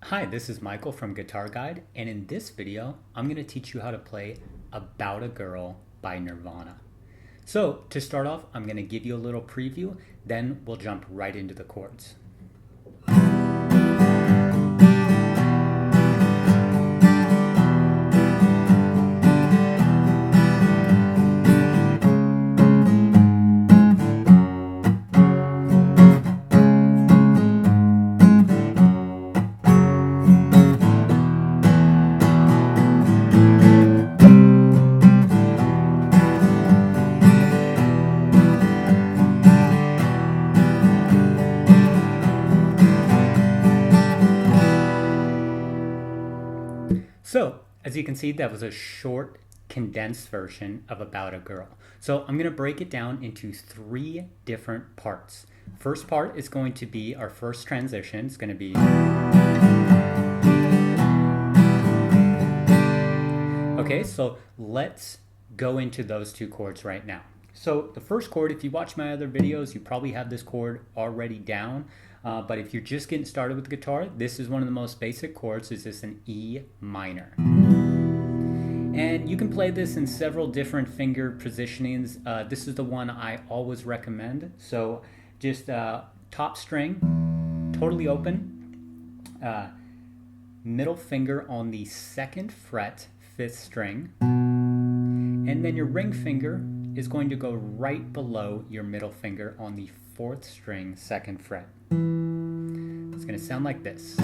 Hi, this is Michael from Guitar Guide, and in this video, I'm going to teach you how to play About a Girl by Nirvana. So, to start off, I'm going to give you a little preview, then we'll jump right into the chords. So, as you can see, that was a short, condensed version of About a Girl. So I'm going to break it down into three different parts. First part is going to be our first transition. It's going to be... Okay, so let's go into those two chords right now. So the first chord, if you watch my other videos, you probably have this chord already down. But if you're just getting started with the guitar, this is one of the most basic chords. Is this an E minor? And you can play this in several different finger positionings. This is the one I always recommend. So just top string, totally open, middle finger on the 2nd fret, 5th string, and then your ring finger is going to go right below your middle finger on the 4th string, 2nd fret. It's going to sound like this.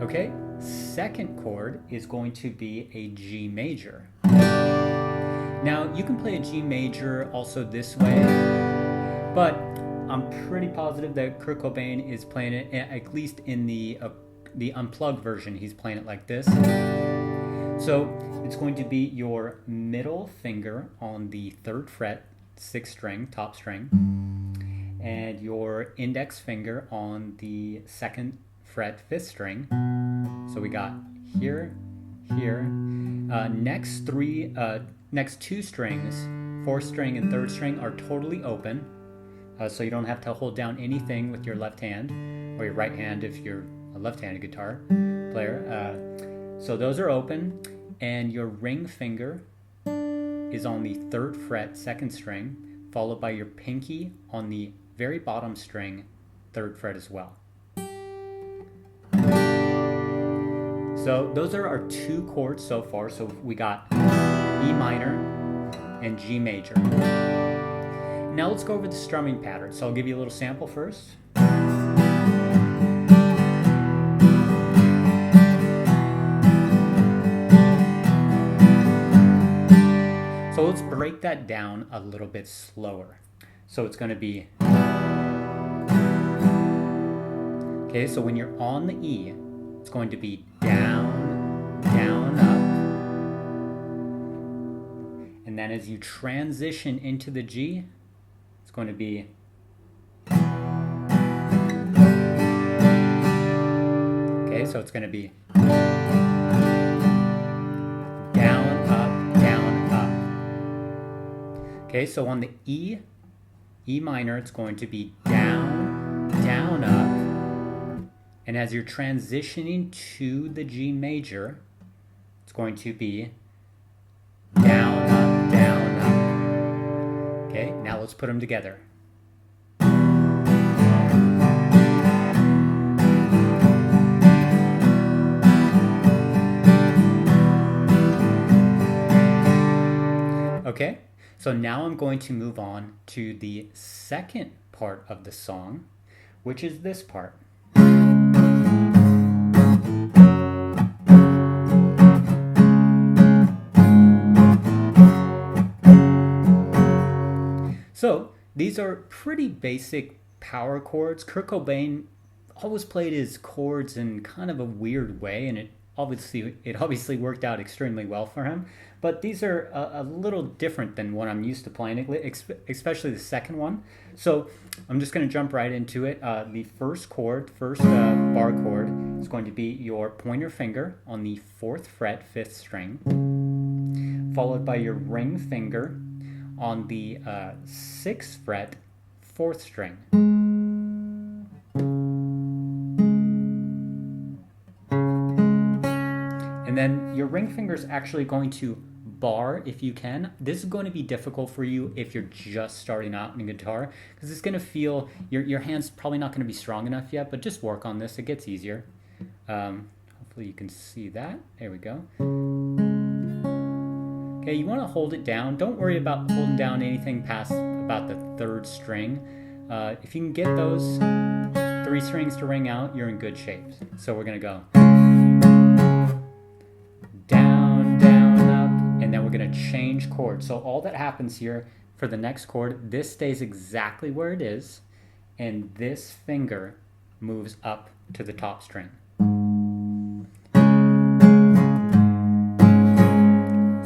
Okay, second chord is going to be a G major. Now, you can play a G major also this way, but I'm pretty positive that Kurt Cobain is playing it, at least in the unplugged version, he's playing it like this. So it's going to be your middle finger on the 3rd fret, 6th string, top string, and your index finger on the 2nd fret, 5th string. So we got here, here. Next two strings, 4th string and 3rd string, are totally open. So you don't have to hold down anything with your left hand, or your right hand if you're a left-handed guitar player. So those are open, and your ring finger is on the 3rd fret, 2nd string, followed by your pinky on the very bottom string, 3rd fret as well. So those are our two chords so far. So we got E minor and G major. Now let's go over the strumming pattern. So I'll give you a little sample first. So let's break that down a little bit slower. So it's going to be... Okay, so when you're on the E, it's going to be down, down, up. And then as you transition into the G, it's going to be... Okay, so it's going to be... down, up, down, up. Okay, so on the E minor, it's going to be down, down, up. And as you're transitioning to the G major, it's going to be down, up, down, up. Okay, now let's put them together. Okay, so now I'm going to move on to the second part of the song, which is this part. So these are pretty basic power chords. Kurt Cobain always played his chords in kind of a weird way, and it obviously worked out extremely well for him. But these are a little different than what I'm used to playing, especially the second one. So I'm just going to jump right into it. The first chord, bar chord, is going to be your pointer finger on the 4th fret, 5th string, followed by your ring finger on the 6th fret, 4th string. And then your ring finger is actually going to bar if you can. This is going to be difficult for you if you're just starting out in guitar, because it's going to feel, your hand's probably not going to be strong enough yet, but just work on this. It gets easier. Hopefully you can see that. There we go. Okay, you want to hold it down. Don't worry about holding down anything past about the third string. If you can get those 3 strings to ring out, you're in good shape. So we're going to go down, down, up, and then we're going to change chords. So all that happens here for the next chord, this stays exactly where it is, and this finger moves up to the top string.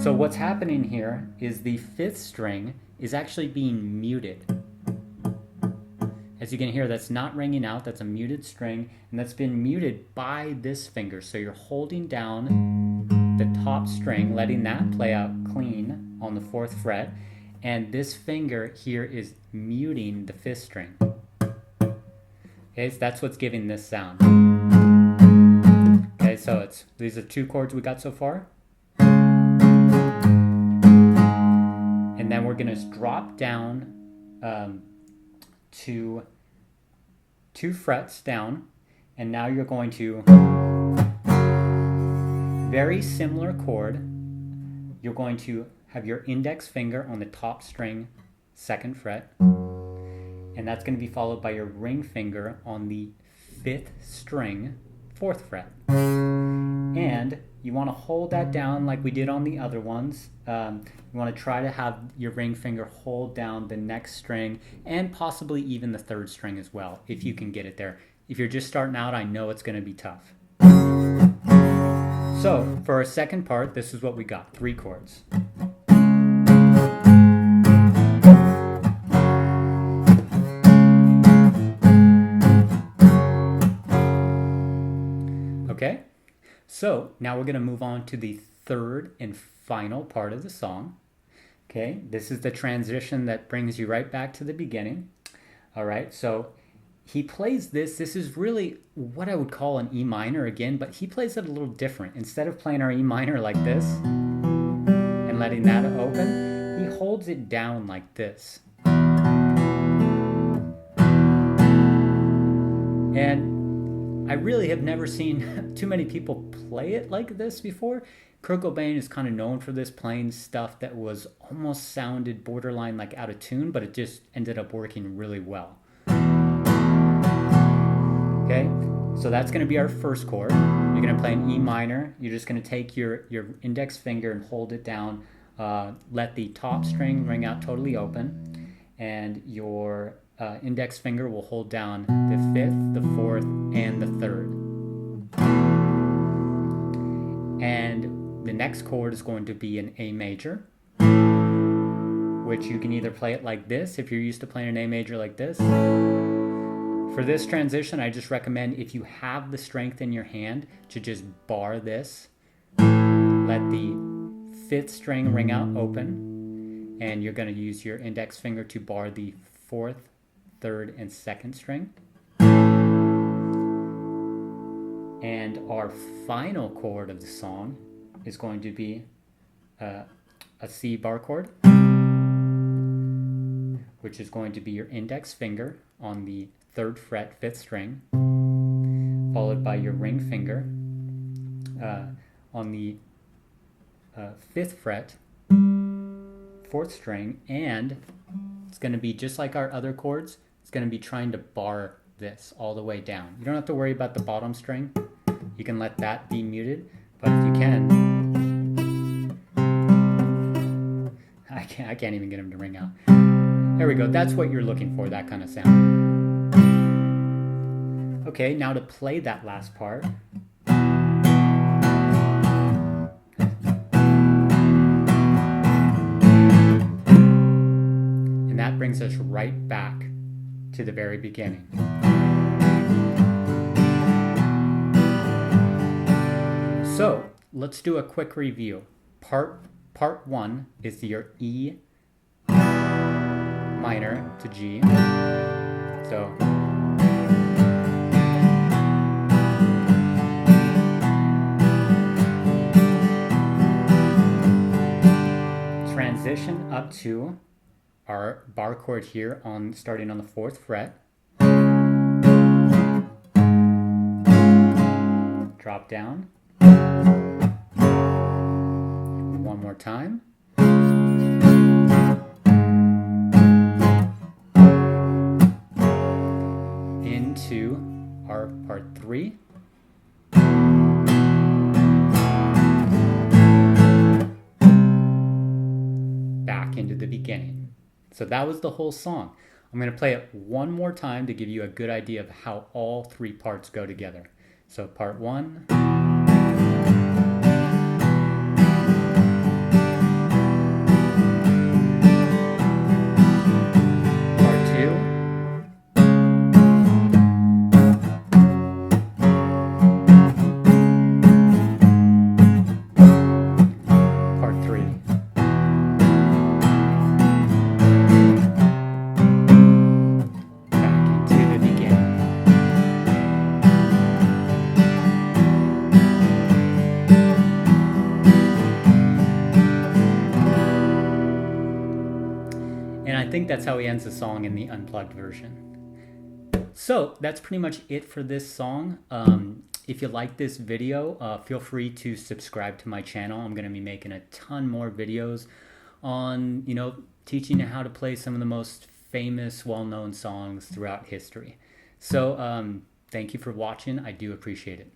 So what's happening here is the 5th string is actually being muted. As you can hear, that's not ringing out, that's a muted string, and that's been muted by this finger. So you're holding down the top string, letting that play out clean on the 4th fret, and this finger here is muting the 5th string. Okay, so that's what's giving this sound. Okay, so these are 2 chords we got so far. And then we're going to drop down to 2 frets down, and now you're going to, very similar chord, you're going to have your index finger on the top string, 2nd fret, and that's going to be followed by your ring finger on the 5th string, 4th fret. And you want to hold that down like we did on the other ones. You want to try to have your ring finger hold down the next string and possibly even the 3rd string as well, if you can get it there. If you're just starting out, I know it's going to be tough. So for our second part, this is what we got, 3 chords. Okay, so now we're going to move on to the 3rd and final part of the song. Okay, this is the transition that brings you right back to the beginning. All right, so he plays this. This is really what I would call an E minor again, but he plays it a little different. Instead of playing our E minor like this and letting that open, he holds it down like this. And I really have never seen too many people play it like this before. Kurt Cobain is kind of known for this, playing stuff that was almost sounded borderline like out of tune, but it just ended up working really well. Okay, so that's going to be our first chord. You're going to play an E minor. You're just going to take your index finger and hold it down. Let the top string ring out totally open, and your index finger will hold down the 5th, the 4th, and the 3rd. And the next chord is going to be an A major, which you can either play it like this if you're used to playing an A major like this. For this transition, I just recommend, if you have the strength in your hand, to just bar this. Let the 5th string ring out open, and you're going to use your index finger to bar the 4th, 3rd, and 2nd string. And our final chord of the song is going to be a C bar chord, which is going to be your index finger on the 3rd fret, 5th string, followed by your ring finger on the 5th fret, 4th string, and it's going to be just like our other chords. It's going to be trying to bar this all the way down. You don't have to worry about the bottom string. You can let that be muted, but if you can, I can't even get him to ring out. There we go. That's what you're looking for, that kind of sound. Okay, now to play that last part. And that brings us right back to the very beginning. So let's do a quick review. Part 1 is your E minor to G. So out to our bar chord here on starting on the 4th fret. Drop down. One more time. Into our part 3. Back into the beginning. So that was the whole song. I'm going to play it one more time to give you a good idea of how all 3 parts go together. So part 1. Part 2. Part 3. Back into the beginning. And I think that's how he ends the song in the unplugged version. So that's pretty much it for this song. If you like this video, feel free to subscribe to my channel. I'm going to be making a ton more videos on, teaching you how to play some of the most famous, well-known songs throughout history. So thank you for watching. I do appreciate it.